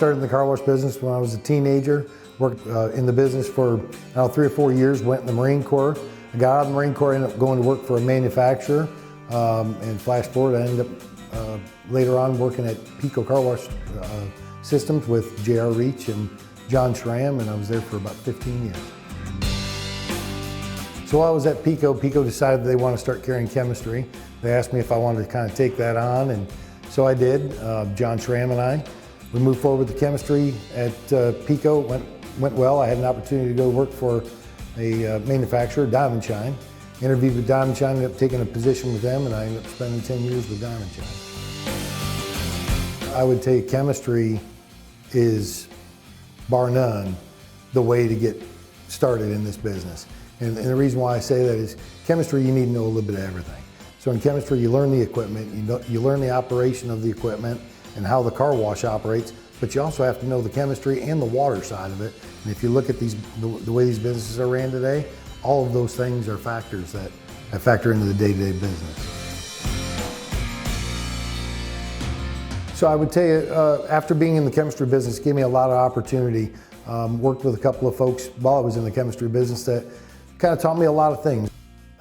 started in the car wash business when I was a teenager. Worked in the business for 3 or 4 years, went in the Marine Corps. I got out of the Marine Corps, ended up going to work for a manufacturer, and flash forward, I ended up later on working at Pico car wash systems with J.R. Reach and John Schramm, and I was there for about 15 years. So while I was at Pico, Pico decided they want to start carrying chemistry. They asked me if I wanted to kind of take that on, and so I did. John Schramm and I. We moved forward with the chemistry at Pico. Went well. I had an opportunity to go work for a manufacturer, Diamond Shine. Interviewed with Diamond Shine, ended up taking a position with them, and I ended up spending 10 years with Diamond Shine. I would say chemistry is, bar none, the way to get started in this business. And the reason why I say that is chemistry, you need to know a little bit of everything. So in chemistry, you learn the equipment, you learn the operation of the equipment and how the car wash operates, but you also have to know the chemistry and the water side of it. And if you look at the way these businesses are ran today, all of those things are factors that factor into the day-to-day business. So I would tell you, after being in the chemistry business, it gave me a lot of opportunity. Worked with a couple of folks while I was in the chemistry business that kind of taught me a lot of things.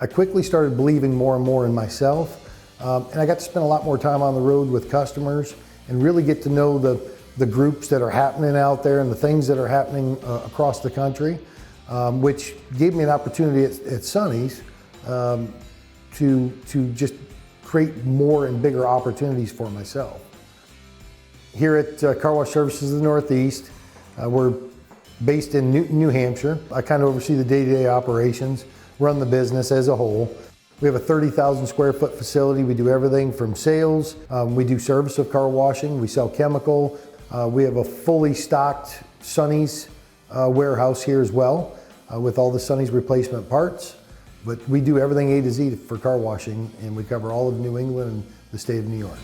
I quickly started believing more and more in myself, and I got to spend a lot more time on the road with customers and really get to know the groups that are happening out there and the things that are happening across the country, which gave me an opportunity at Sonny's to just create more and bigger opportunities for myself. Here at Car Wash Services of the Northeast, we're based in New Hampshire. I kind of oversee the day-to-day operations, run the business as a whole. We have a 30,000 square foot facility. We do everything from sales. We do service of car washing. We sell chemical. We have a fully stocked Sonny's warehouse here as well with all the Sonny's replacement parts. But we do everything A to Z for car washing, and we cover all of New England and the state of New York.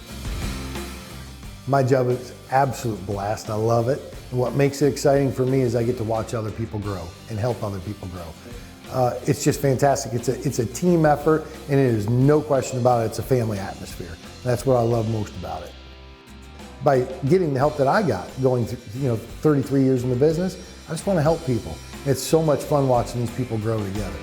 My job is absolute blast. I love it. And what makes it exciting for me is I get to watch other people grow and help other people grow. It's just fantastic. It's a team effort, and it is no question about it. It's a family atmosphere. That's what I love most about it. By getting the help that I got going through 33 years in the business, I just want to help people. It's so much fun watching these people grow together.